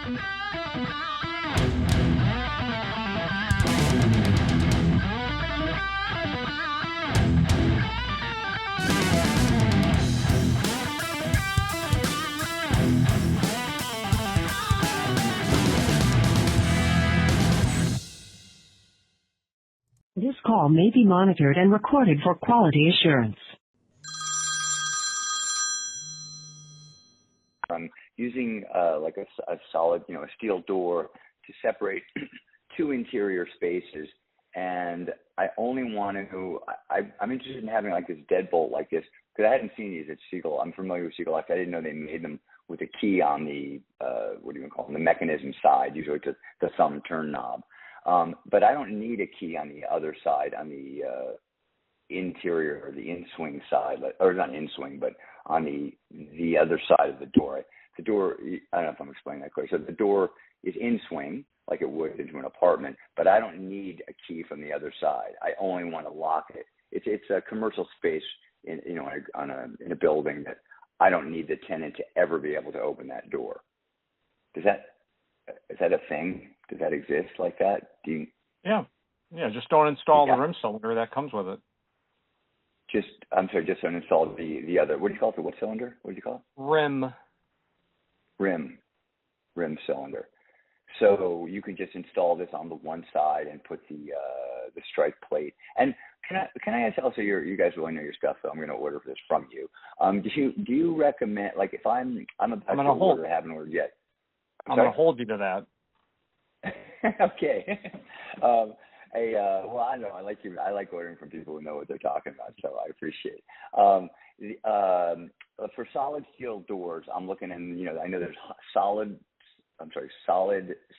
This call may be monitored and recorded for quality assurance. I'm using like a solid, a steel door to separate two interior spaces, and I only want to. I'm interested in having like this deadbolt like this because I hadn't seen these at Siegel. I'm familiar with Siegel. I didn't know they made them with a key on the what do you call them? The mechanism side, usually to the thumb turn knob. But I don't need a key on the other side, on the interior or the in-swing side, or not in-swing, but on the other side of the door. The door, I don't know if I'm explaining that correctly. So the door is in-swing, like it would into an apartment, but I don't need a key from the other side. I only want to lock it. It's a commercial space in a building that I don't need the tenant to ever be able to open that door. Is that a thing? Does that exist like that? Yeah. Just don't install the rim cylinder that comes with it. Just don't install the other. What do you call it? The what cylinder? What do you call it? Rim cylinder. So you can just install this on the one side and put the strike plate. And can I ask also? You guys really know your stuff, so I'm going to order this from you. Do you recommend, like, if I'm about to order, haven't ordered yet? I'm going to hold you to that. Okay. Well, I know I like ordering from people who know what they're talking about, so I appreciate it. For solid steel doors, I'm looking, and I know there's solid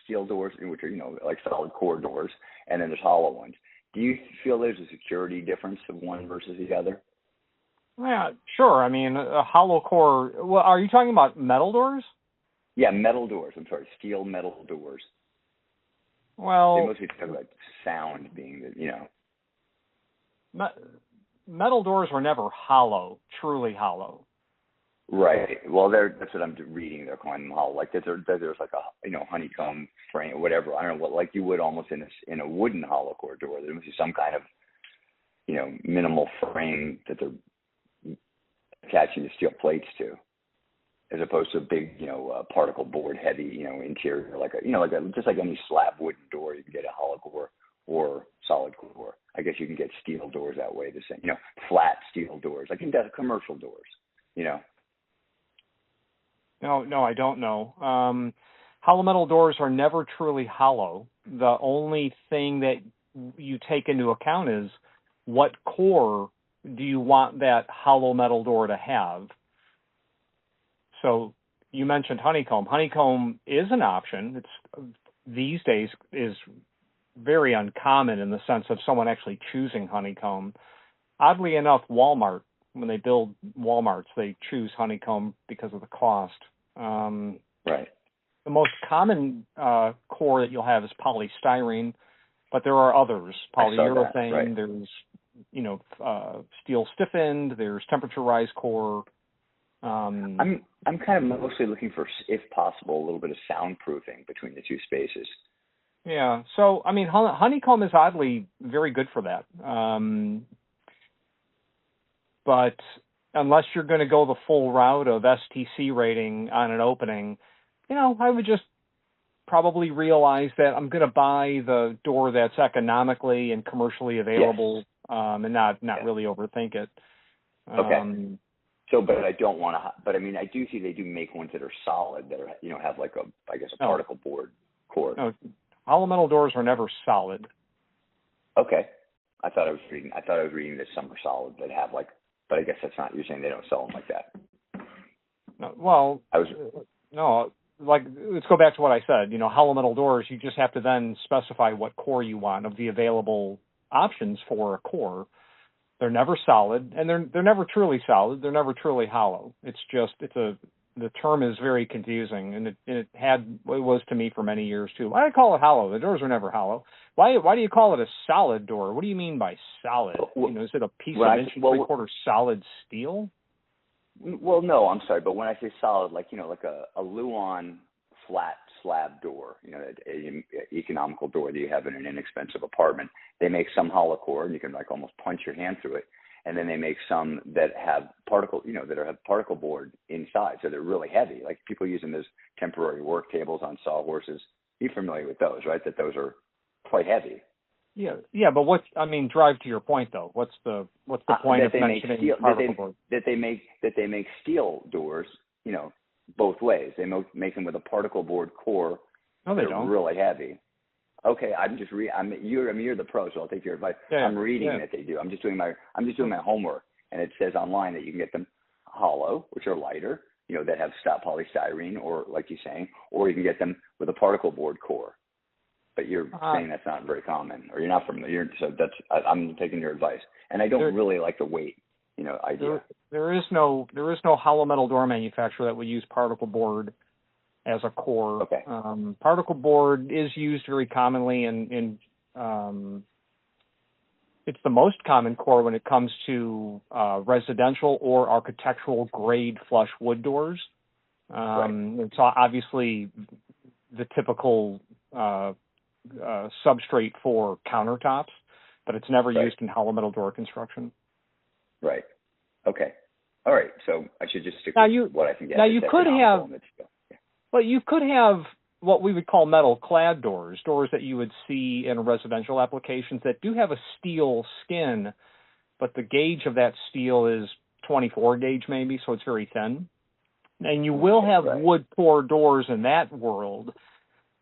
steel doors, which are like solid core doors, and then there's hollow ones. Do you feel there's a security difference of one versus the other? Yeah, sure. I mean, a hollow core. Well, are you talking about metal doors? Yeah, metal doors. I'm sorry, steel metal doors. Well, they mostly talk about sound being metal doors were never hollow, truly hollow. Right. Well, that's what I'm reading. They're calling them hollow. Like there's like a honeycomb frame or whatever. I don't know what, like you would almost in a wooden hollow core door. There must be some kind of minimal frame that they're attaching the steel plates to, as opposed to a big, particle board heavy, interior, just like any slab wooden door, you can get a hollow core or solid core. I guess you can get steel doors that way, the same, flat steel doors, like in commercial doors, No, I don't know. Hollow metal doors are never truly hollow. The only thing that you take into account is what core do you want that hollow metal door to have. So you mentioned honeycomb. Honeycomb is an option. It's these days is very uncommon in the sense of someone actually choosing honeycomb. Oddly enough, Walmart, when they build Walmarts, they choose honeycomb because of the cost. Right. The most common core that you'll have is polystyrene, but there are others. Polyurethane. Right. There's steel stiffened. There's temperature rise core. I'm kind of mostly looking for, if possible, a little bit of soundproofing between the two spaces. Yeah. So, I mean, honeycomb is oddly very good for that. But unless you're going to go the full route of STC rating on an opening, I would just probably realize that I'm going to buy the door that's economically and commercially available, and not really overthink it. Okay. So, but I don't want to. But I mean, I do see they do make ones that are solid, that are have like a particle board core. No, hollow metal doors are never solid. Okay, I thought I was reading that some are solid that have but I guess that's not. You're saying they don't sell them like that. No, well, let's go back to what I said. Hollow metal doors, you just have to then specify what core you want of the available options for a core. They're never solid, and they're never truly solid. They're never truly hollow. The term is very confusing, and it was to me for many years too. Why do I call it hollow? The doors are never hollow. Why do you call it a solid door? What do you mean by solid? Is it a piece of inch and 3/4 solid steel? Well, no, I'm sorry, but when I say solid, like a Luan flat slab door, an economical door that you have in an inexpensive apartment. They make some hollow core, and you can like almost punch your hand through it. And then they make some that have that have particle board inside, so they're really heavy. Like people using those temporary work tables on sawhorses. You're familiar with those, right? That those are quite heavy. Yeah, but drive to your point though. What's the point of mentioning particle board? That they make steel doors, both ways. They make them with a particle board core. No, they don't. Really heavy. Okay, you're the pro, so I'll take your advice. Yeah, I'm reading that they do. I'm just doing my homework, and it says online that you can get them hollow, which are lighter, that have polystyrene, or like you're saying, or you can get them with a particle board core. But you're saying that's not very common, or you're not familiar. So I'm taking your advice, and I don't really like the weight, idea. There is no hollow metal door manufacturer that would use particle board as a core. Okay. Particle board is used very commonly in it's the most common core when it comes to residential or architectural grade flush wood doors. It's obviously the typical substrate for countertops, but it's never used in hollow metal door construction. Right. Okay. All right. So I should just stick with what I can get. Now you could have. Well, you could have what we would call metal clad doors that you would see in residential applications that do have a steel skin, but the gauge of that steel is 24 gauge maybe, so it's very thin. And you will have wood core doors in that world,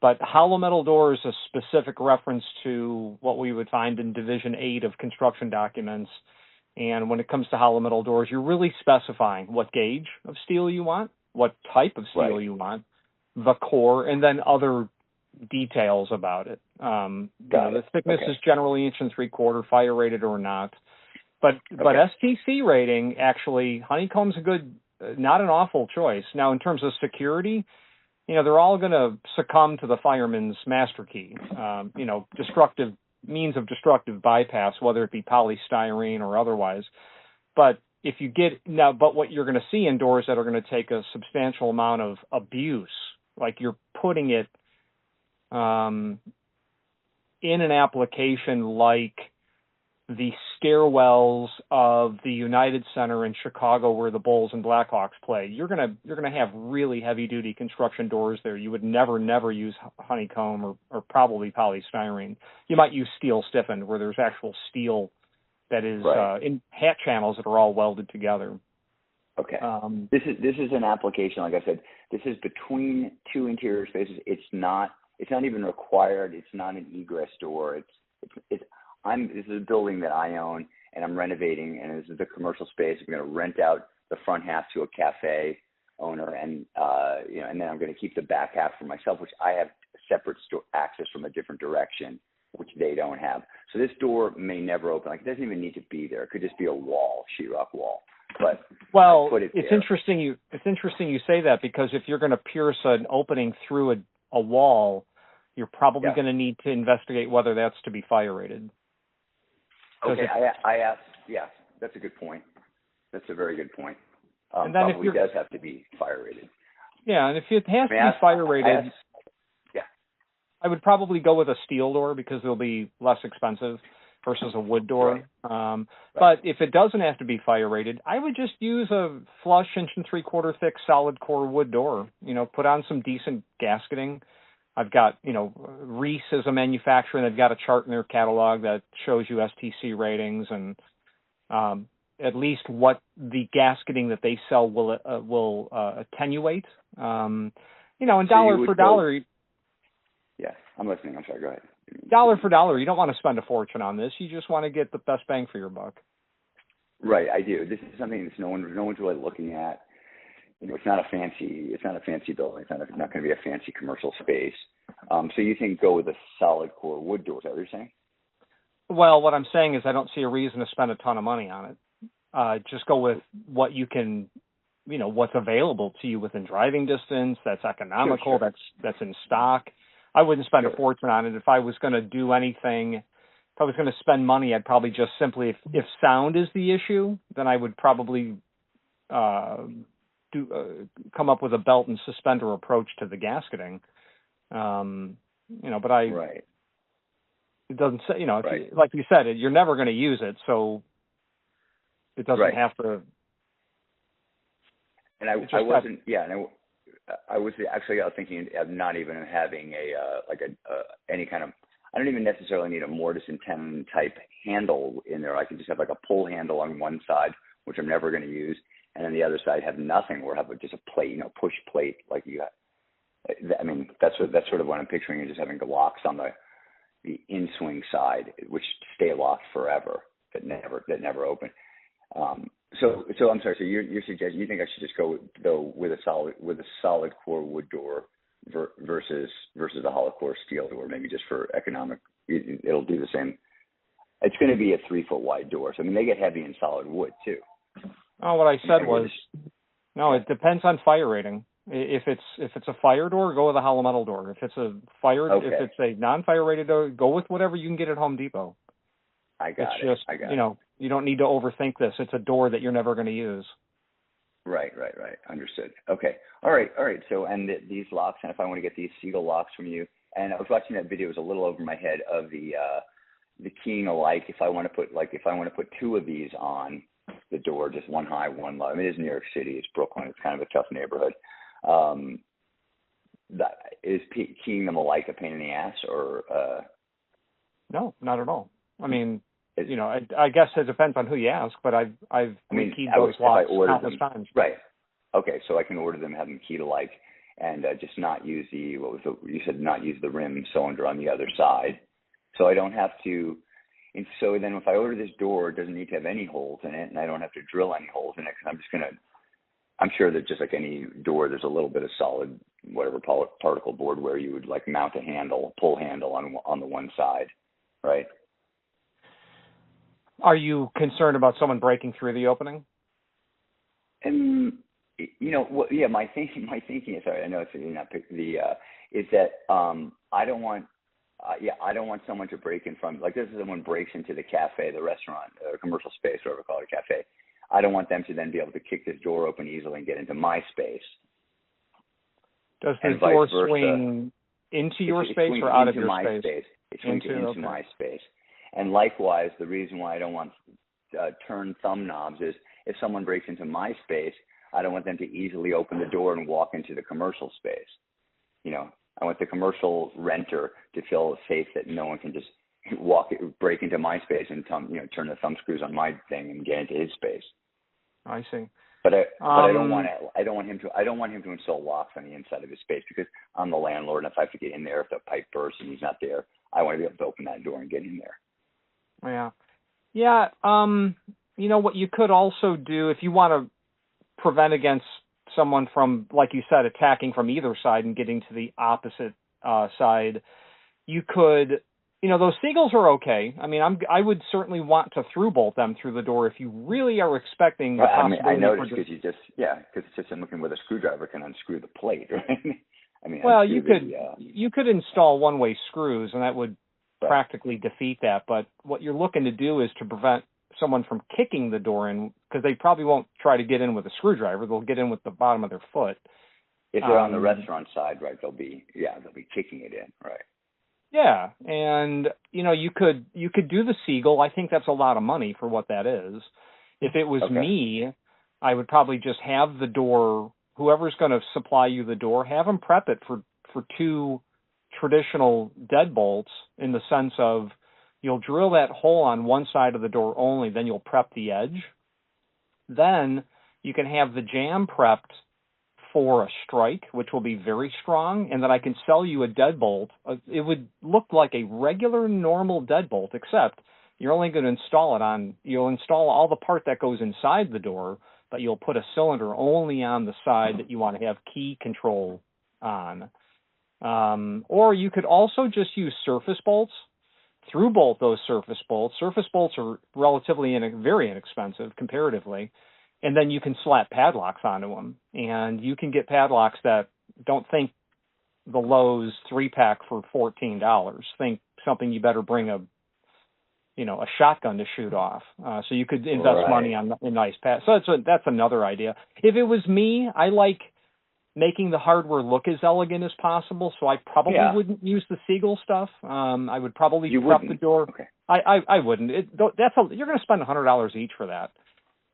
but hollow metal door is a specific reference to what we would find in Division 8 of construction documents. And when it comes to hollow metal doors, you're really specifying what gauge of steel you want, what type of steel you want, the core, and then other details about it. The thickness is generally 1 3/4, fire rated or not. But STC rating, actually, honeycomb's a good, not an awful choice. Now, in terms of security, they're all going to succumb to the fireman's master key. Destructive means of destructive bypass, whether it be polystyrene or otherwise. But what you're going to see in doors that are going to take a substantial amount of abuse, like you're putting it in an application like the stairwells of the United Center in Chicago where the Bulls and Blackhawks play. You're gonna have really heavy duty construction doors there. You would never use honeycomb or probably polystyrene. You might use steel stiffened where there's actual steel that is in hat channels that are all welded together. Okay. This is an application, like I said, this is between two interior spaces. It's not even required. It's not an egress door. This is a building that I own and I'm renovating, and this is the commercial space. I'm going to rent out the front half to a cafe owner, and and then I'm going to keep the back half for myself, which I have separate access from a different direction, which they don't have. So this door may never open. Like, it doesn't even need to be there. It could just be a wall, sheetrock wall. But it's interesting you say that, because if you're going to pierce an opening through a wall, you're probably going to need to investigate whether that's to be fire rated. Okay, I asked. Yeah, that's a good point. That's a very good point. And then probably does have to be fire rated. Yeah, and if it has to be fire rated, I would probably go with a steel door because they'll be less expensive versus a wood door. But if it doesn't have to be fire rated, I would just use a flush 1 3/4 thick solid core wood door. Put on some decent gasketing. I've got, Reese is a manufacturer, and they've got a chart in their catalog that shows you STC ratings and at least what the gasketing that they sell will attenuate. And dollar for dollar. Yeah, I'm listening. I'm sorry. Go ahead. Dollar for dollar, you don't want to spend a fortune on this. You just want to get the best bang for your buck. Right, I do. This is something that no one's really looking at. It's not a fancy building. It's not going to be a fancy commercial space. So you think go with a solid core wood door? Is that what you're saying? Well, what I'm saying is I don't see a reason to spend a ton of money on it. Just go with what you can, what's available to you within driving distance. That's economical. Sure. That's in stock. I wouldn't spend a fortune on it. If I was going to do anything, if I was going to spend money, I'd probably just simply, if sound is the issue, then I would probably come up with a belt and suspender approach to the gasketing. But right. It doesn't say, Right. like you said, you're never going to use it, so it doesn't Right. have to. And I wasn't, and I was actually thinking of not even having any kind of, I don't even necessarily need a mortise and tenon type handle in there. I could just have like a pull handle on one side, which I'm never going to use, and then the other side have nothing, or have just a plate, push plate like you have. I mean, that's sort of what I'm picturing, is just having the locks on the in-swing side, which stay locked forever, that never open. So I'm sorry. So you're suggesting, you think I should just go though with a solid core wood door versus a hollow core steel door, maybe just for economic. It'll do the same. It's going to be a 3-foot wide door, so I mean they get heavy in solid wood too. Oh, what I said was, no, it depends on fire rating. If it's a fire door, go with a hollow metal door. If it's if it's a non-fire rated door, go with whatever you can get at Home Depot. I got it. You don't need to overthink this. It's a door that you're never going to use. Right. Understood. Okay. All right. So, and these locks, and if I want to get these Seagull locks from you, and I was watching that video, it was a little over my head, of the keying alike. If I want to put 2 of these on the door, just one high, one low. I mean, it is New York City. It's Brooklyn. It's kind of a tough neighborhood. That is keying them alike a pain in the ass, or? No, not at all. I mean, I guess it depends on who you ask, but I've keyed those locks countless times. Right. Okay, so I can order them, have them keyed alike, and just not use you said not use the rim cylinder on the other side. So I don't have to, and so then if I order this door, it doesn't need to have any holes in it, and I don't have to drill any holes in it, because I'm sure that just like any door, there's a little bit of solid, whatever, particle board where you would like mount a pull handle on the one side, right? Are you concerned about someone breaking through the opening? My thinking is, sorry, I know it's not is that I don't want someone to break in from, like, this is someone breaks into the cafe, the restaurant, or commercial space, whatever we call it, a cafe. I don't want them to then be able to kick this door open easily and get into my space. Does the door swing into your space or out of your space? It swings into my space. And likewise, the reason why I don't want turn thumb knobs is if someone breaks into my space, I don't want them to easily open the door and walk into the commercial space. I want the commercial renter to feel safe that no one can just break into my space and turn the thumb screws on my thing and get into his space. I see. But I don't want him to install locks on the inside of his space, because I'm the landlord, and if I have to get in there, if the pipe bursts and he's not there, I want to be able to open that door and get in there. Yeah. What you could also do, if you want to prevent against someone from, like you said, attacking from either side and getting to the opposite side, you could, those Seagulls are okay. I mean, I would certainly want to through bolt them through the door if you really are expecting the possibility. I noticed because because it's just looking with a screwdriver can unscrew the plate, right? You could install one-way screws, and that would practically defeat that. But what you're looking to do is to prevent someone from kicking the door in, because they probably won't try to get in with a screwdriver. They'll get in with the bottom of their foot. If they're on the restaurant side, right, they'll be kicking it in, right? Yeah, and you could do the Seagull. I think that's a lot of money for what that is. If it was me, I would probably just have the door, whoever's going to supply you the door, have them prep it for 2 traditional deadbolts, in the sense of you'll drill that hole on one side of the door only, then you'll prep the edge. Then you can have the jamb prepped for a strike, which will be very strong, and then I can sell you a deadbolt. It would look like a regular, normal deadbolt, except you're only going to you'll install all the part that goes inside the door, but you'll put a cylinder only on the side that you want to have key control on. Or you could also just use surface bolts, through bolt those surface bolts. Surface bolts are relatively very inexpensive comparatively. And then you can slap padlocks onto them. And you can get padlocks that, don't think the Lowe's 3-pack for $14. Think something you better bring a a shotgun to shoot off. So you could invest money on a nice pad. So that's another idea. If it was me, I like making the hardware look as elegant as possible. So I probably wouldn't use the Siegel stuff. I would probably prep the door. Okay. I wouldn't. You're going to spend $100 each for that.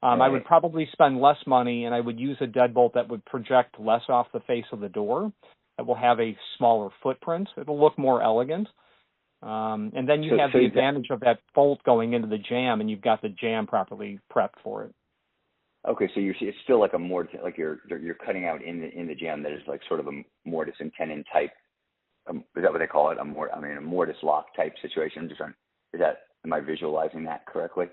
I would probably spend less money, and I would use a deadbolt that would project less off the face of the door. That will have a smaller footprint. It'll look more elegant. And then you have the advantage of that bolt going into the jamb, and you've got the jamb properly prepped for it. Okay, so it's still like a mortise, like you're cutting out in the jamb that is like sort of a mortise and tenon type. Is that what they call it? A mortise lock type situation. Am I visualizing that correctly?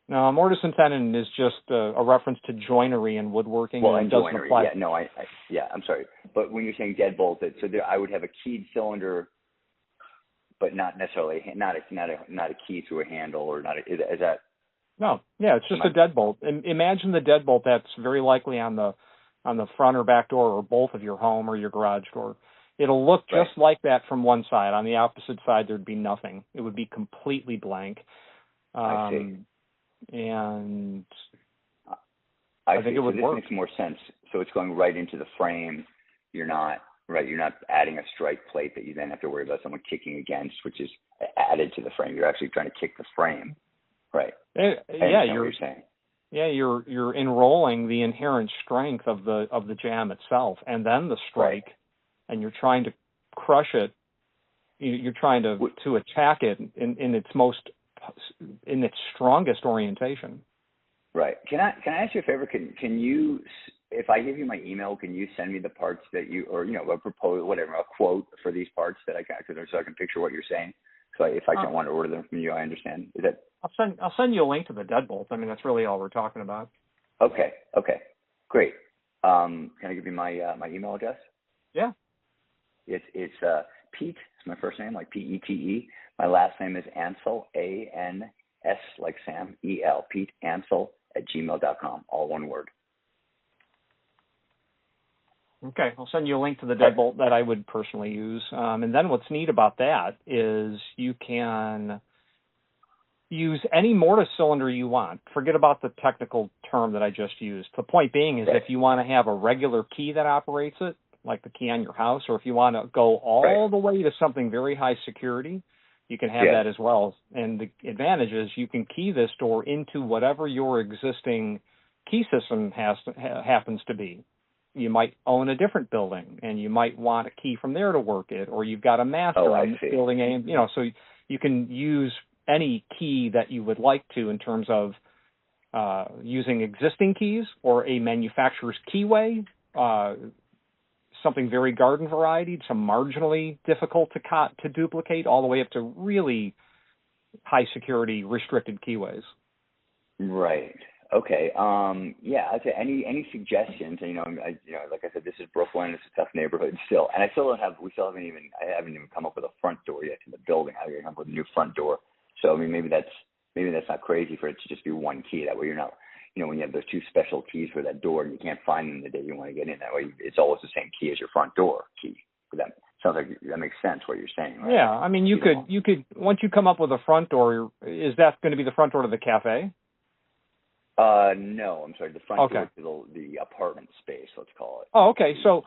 No, mortise and tenon is just a reference to joinery and woodworking. Well, and joinery. apply. Yeah, no, I'm sorry. But when you're saying deadbolt, I would have a keyed cylinder, but not necessarily not a key through a handle or not. Is that? No, yeah, it's just a deadbolt. Imagine the deadbolt that's very likely on the front or back door or both of your home or your garage door. It'll look just like that from one side. On the opposite side, there'd be nothing. It would be completely blank. I see. And I think it would work. This makes more sense. So it's going right into the frame. You're not adding a strike plate that you then have to worry about someone kicking against, which is added to the frame. You're actually trying to kick the frame. Right. You're enrolling the inherent strength of the jamb itself, and then the strike, and you're trying to crush it. You're trying to attack it in its strongest orientation. Right. Can I ask you a favor? Can you, if I give you my email, can you send me the parts that a proposal, whatever, a quote for these parts that I can, so I can picture what you're saying. So if I don't want to order them from you, I understand. Is that? I'll send you a link to the deadbolt. I mean, that's really all we're talking about. Okay. Great. Can I give you my my email address? Yeah. It's Pete. It's my first name, like Pete. My last name is Ansel, ANS like Sam, EL. Pete Ansel @gmail.com. All one word. Okay, I'll send you a link to the deadbolt that I would personally use. And then what's neat about that is you can use any mortise cylinder you want. Forget about the technical term that I just used. The point being is if you want to have a regular key that operates it, like the key on your house, or if you want to go all the way to something very high security, you can have that as well. And the advantage is you can key this door into whatever your existing key system happens to be. You might own a different building, and you might want a key from there to work it, or you've got a master on building A, so you can use any key that you would like to in terms of using existing keys or a manufacturer's keyway, something very garden variety, some marginally difficult to duplicate, all the way up to really high security restricted keyways. Right. Okay. I'd say any suggestions? Like I said, this is Brooklyn. It's a tough neighborhood still, and I haven't even come up with a front door yet to the building. I haven't come up with a new front door. So I mean, maybe that's not crazy for it to just be one key. That way you're not, when you have those two special keys for that door and you can't find them the day you want to get in. That way it's always the same key as your front door key. That sounds like that makes sense what you're saying, right? Yeah. I mean, you could once you come up with a front door, is that going to be the front door to the cafe? No, I'm sorry. The front door to the apartment space, let's call it. Oh, okay. So,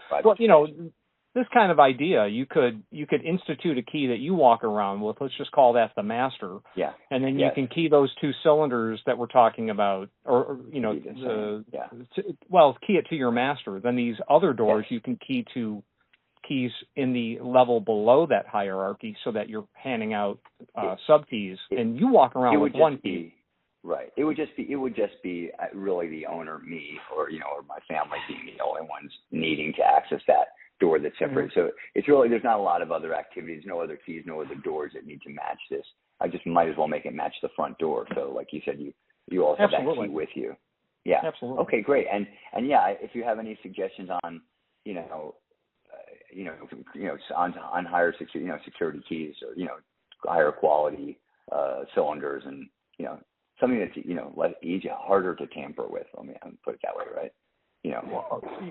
this kind of idea, you could institute a key that you walk around with. Let's just call that the master. Yeah. And then you can key those two cylinders that we're talking about, key it to your master. Then these other doors you can key to keys in the level below that hierarchy, so that you're handing out sub keys, and you walk around with one key. Right. It would just be really the owner, me, or my family being the only ones needing to access that door that's separate. Mm-hmm. So it's really, there's not a lot of other activities, no other keys, no other doors that need to match this. I just might as well make it match the front door. So like you said, you also have that key with you. Yeah. Absolutely. Okay, great. And if you have any suggestions on, on higher security keys, or, higher quality cylinders, and, something that's, less easier, harder to tamper with. Let me put it that way, right?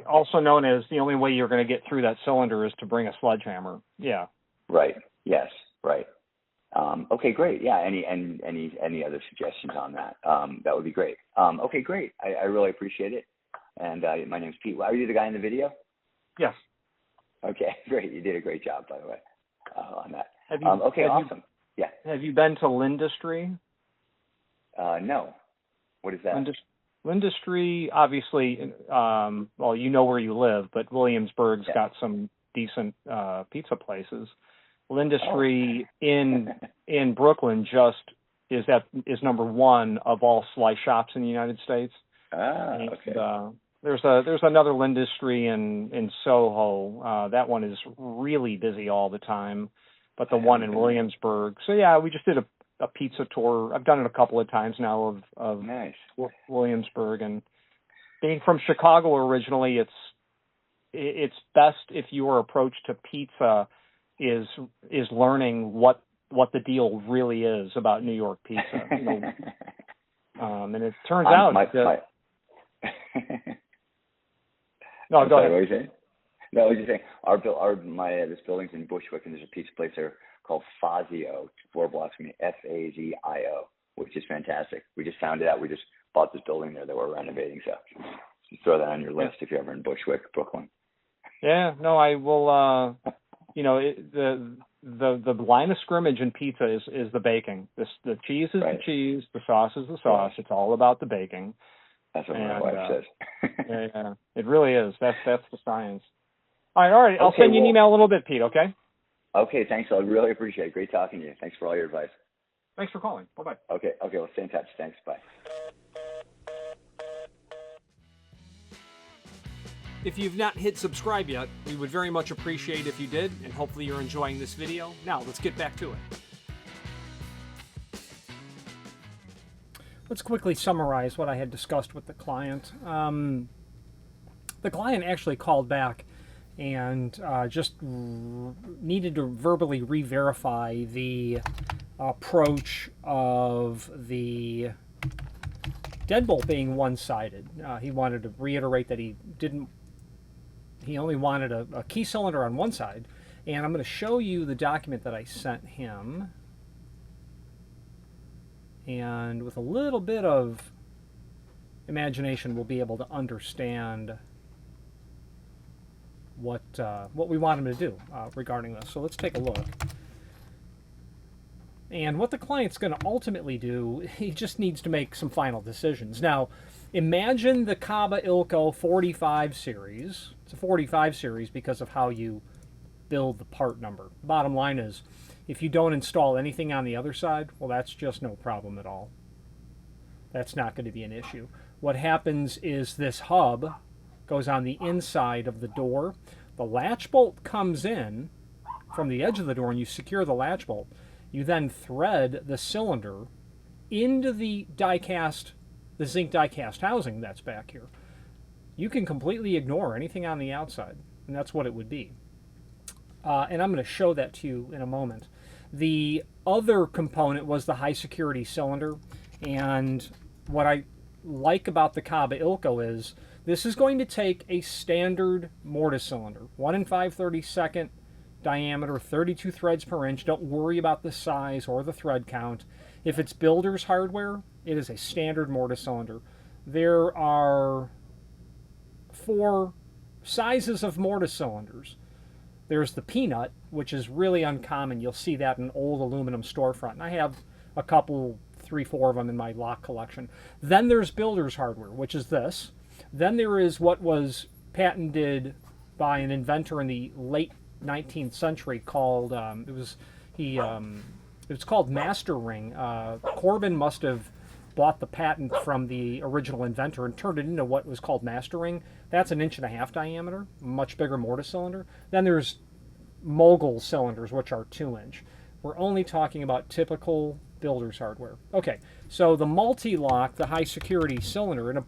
Also known as the only way you're going to get through that cylinder is to bring a sledgehammer. Yeah. Right. Yes. Right. Okay, great. Yeah. Any other suggestions on that? That would be great. Okay, great. I really appreciate it. And my name's Pete. Are you the guy in the video? Yes. Okay, great. You did a great job, by the way, on that. Okay, have awesome. Yeah. Have you been to Lindustry? No. What is that? Lindustry, obviously, well, you know where you live, but Williamsburg's got some decent pizza places. Lindustry in Brooklyn is number one of all slice shops in the United States. Okay. There's another Lindustry in Soho. That one is really busy all the time, but the one in Williamsburg. So yeah, we just did a pizza tour. I've done it a couple of times now of nice. Williamsburg, and being from Chicago originally, it's best if your approach to pizza is learning what the deal really is about New York pizza. And it turns out that. No, go ahead. What were you saying? No, I was just saying this building's in Bushwick, and there's a pizza place there called Fazio, 4 blocks from me, Fazio, which is fantastic. We just found it out. We just bought this building there that we're renovating, so just throw that on your list if you're ever in Bushwick, Brooklyn. Yeah, no, I will. The line of scrimmage in pizza is the baking. The cheese is the cheese, the sauce is the sauce. It's all about the baking. That's what my wife says. Yeah, it really is. That's the science. All right. I'll send you an email a little bit, Pete. Okay. Okay, thanks. I really appreciate it. Great talking to you. Thanks for all your advice. Thanks for calling. Bye-bye. Okay, we'll stay in touch. Thanks. Bye. If you've not hit subscribe yet, we would very much appreciate if you did, and hopefully you're enjoying this video. Now, let's get back to it. Let's quickly summarize what I had discussed with the client. The client actually called back and just needed to verbally re-verify the approach of the deadbolt being one-sided. He wanted to reiterate that he only wanted a key cylinder on one side. And I'm going to show you the document that I sent him. And with a little bit of imagination, we'll be able to understand what we want him to do regarding this. So let's take a look. And what the client's going to ultimately do, he just needs to make some final decisions. Now, imagine the Caba Ilco 45 series. It's a 45 series because of how you build the part number. Bottom line is, if you don't install anything on the other side, well, that's just no problem at all. That's not going to be an issue. What happens is this hub goes on the inside of the door. The latch bolt comes in from the edge of the door, and you secure the latch bolt. You then thread the cylinder into the zinc die-cast housing that's back here. You can completely ignore anything on the outside, and that's what it would be. And I'm going to show that to you in a moment. The other component was the high security cylinder, and what I like about the Caba Ilco is this is going to take a standard mortise cylinder, 1 5/32 diameter, 32 threads per inch. Don't worry about the size or the thread count. If it's builder's hardware, it is a standard mortise cylinder. There are 4 sizes of mortise cylinders. There's the peanut, which is really uncommon. You'll see that in old aluminum storefront. And I have a couple, 3, 4 of them in my lock collection. Then there's builder's hardware, which is this. Then there is what was patented by an inventor in the late 19th century called, it was called Master Ring. Corbin must have bought the patent from the original inventor and turned it into what was called Master Ring. That's 1.5 inch diameter, much bigger mortise cylinder. Then there's mogul cylinders, which are 2 inch. We're only talking about typical builder's hardware. Okay, so the multi-lock, the high security cylinder, and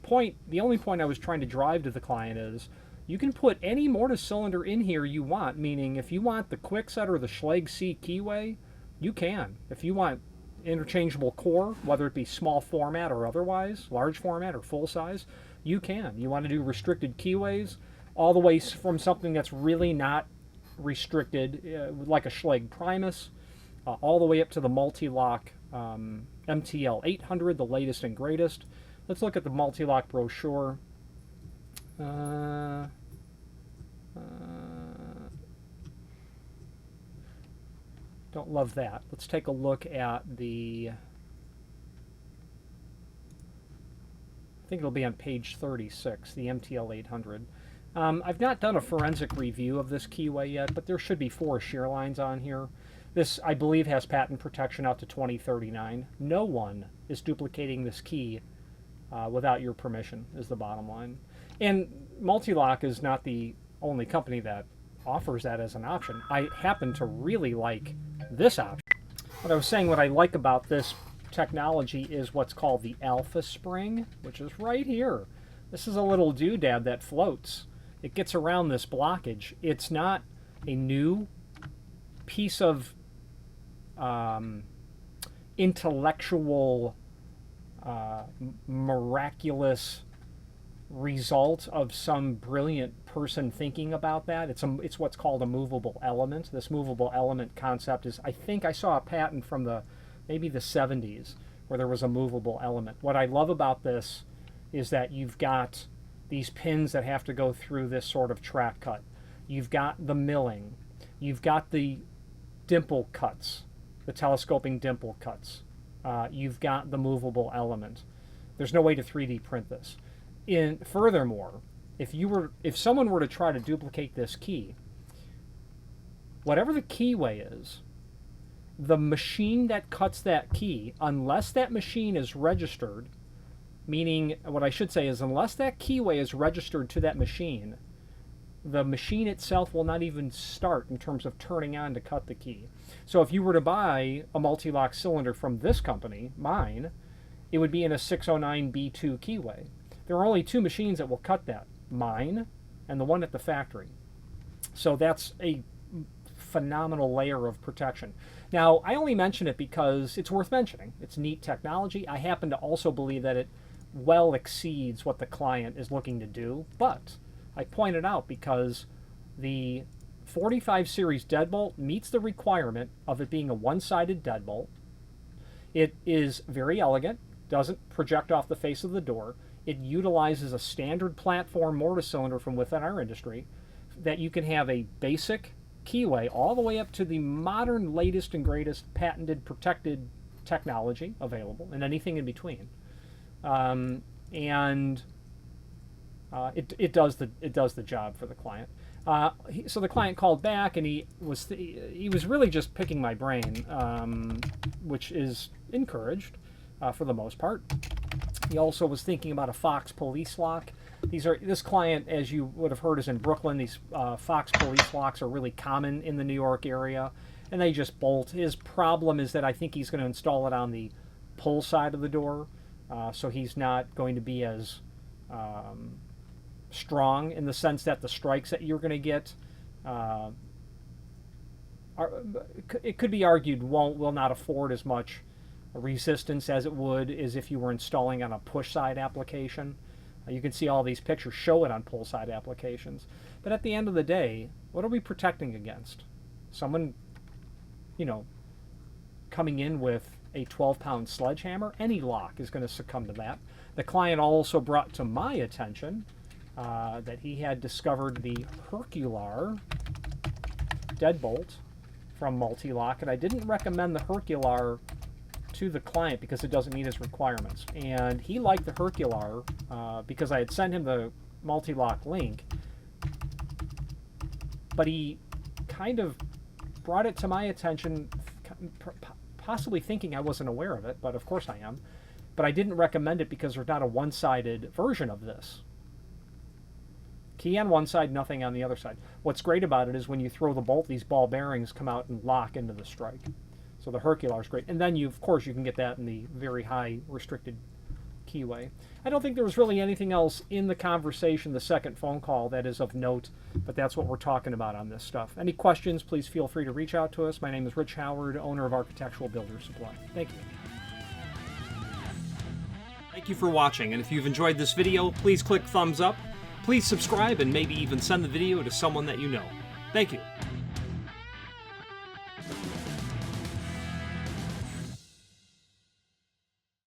the only point I was trying to drive to the client is you can put any mortise cylinder in here you want, meaning if you want the Kwikset or the Schlage C keyway, you can. If you want interchangeable core, whether it be small format or otherwise, large format or full size, you can. You want to do restricted keyways, all the way from something that's really not restricted, like a Schlage Primus, all the way up to the multi-lock MTL 800, the latest and greatest. Let's look at the multi-lock brochure. Don't love that. Let's take a look at the... I think it'll be on page 36, the MTL 800. I've not done a forensic review of this keyway yet, but there should be 4 shear lines on here. This, I believe, has patent protection out to 2039. No one is duplicating this key without your permission, is the bottom line. And Multilock is not the only company that offers that as an option. I happen to really like this option. What I was saying, what I like about this technology is what's called the alpha spring, which is right here. This is a little doodad that floats. It gets around this blockage. It's not a new piece of intellectual, miraculous result of some brilliant person thinking about that. It's what's called a movable element. This movable element concept is, I think I saw a patent from maybe the 70s where there was a movable element. What I love about this is that you've got these pins that have to go through this sort of track cut. You've got the milling. You've got the dimple cuts, the telescoping dimple cuts. You've got the movable element. There's no way to 3D print this. Furthermore, if someone were to try to duplicate this key, whatever the keyway is, the machine that cuts that key, unless that machine is registered, meaning what I should say is unless that keyway is registered to that machine, the machine itself will not even start in terms of turning on to cut the key. So if you were to buy a multi-lock cylinder from this company, mine, it would be in a 609B2 keyway. There are only 2 machines that will cut that, mine and the one at the factory. So that's a phenomenal layer of protection. Now, I only mention it because it's worth mentioning. It's neat technology. I happen to also believe that it well exceeds what the client is looking to do, but I point it out because the 45 series deadbolt meets the requirement of it being a one-sided deadbolt. It is very elegant, doesn't project off the face of the door. It utilizes a standard platform mortise cylinder from within our industry that you can have a basic keyway all the way up to the modern, latest and greatest patented, protected technology available, and anything in between. It does the job for the client. So the client called back, and he was really just picking my brain, which is encouraged for the most part. He also was thinking about a Fox police lock. This client, as you would have heard, is in Brooklyn. These Fox police locks are really common in the New York area, and they just bolt. His problem is that I think he's going to install it on the pull side of the door, so he's not going to be as strong in the sense that the strikes that you're going to get, it could be argued, will not afford as much resistance as it would as if you were installing on a push side application. You can see all these pictures show it on pull side applications. But at the end of the day, what are we protecting against? Someone, coming in with a 12-pound sledgehammer? Any lock is going to succumb to that. The client also brought to my attention that he had discovered the Hercular deadbolt from Multilock, and I didn't recommend the Hercular to the client because it doesn't meet his requirements. And he liked the Hercular because I had sent him the Multilock link, but he kind of brought it to my attention, possibly thinking I wasn't aware of it, but of course I am. But I didn't recommend it because there's not a one-sided version of this. Key on one side, nothing on the other side. What's great about it is when you throw the bolt, these ball bearings come out and lock into the strike. So the Hercular is great. And then, of course, you can get that in the very high restricted keyway. I don't think there was really anything else in the conversation, the second phone call, that is of note, but that's what we're talking about on this stuff. Any questions, please feel free to reach out to us. My name is Rich Howard, owner of Architectural Builder Supply. Thank you. Thank you for watching, and if you've enjoyed this video, please click thumbs up. Please subscribe and maybe even send the video to someone that you know. Thank you.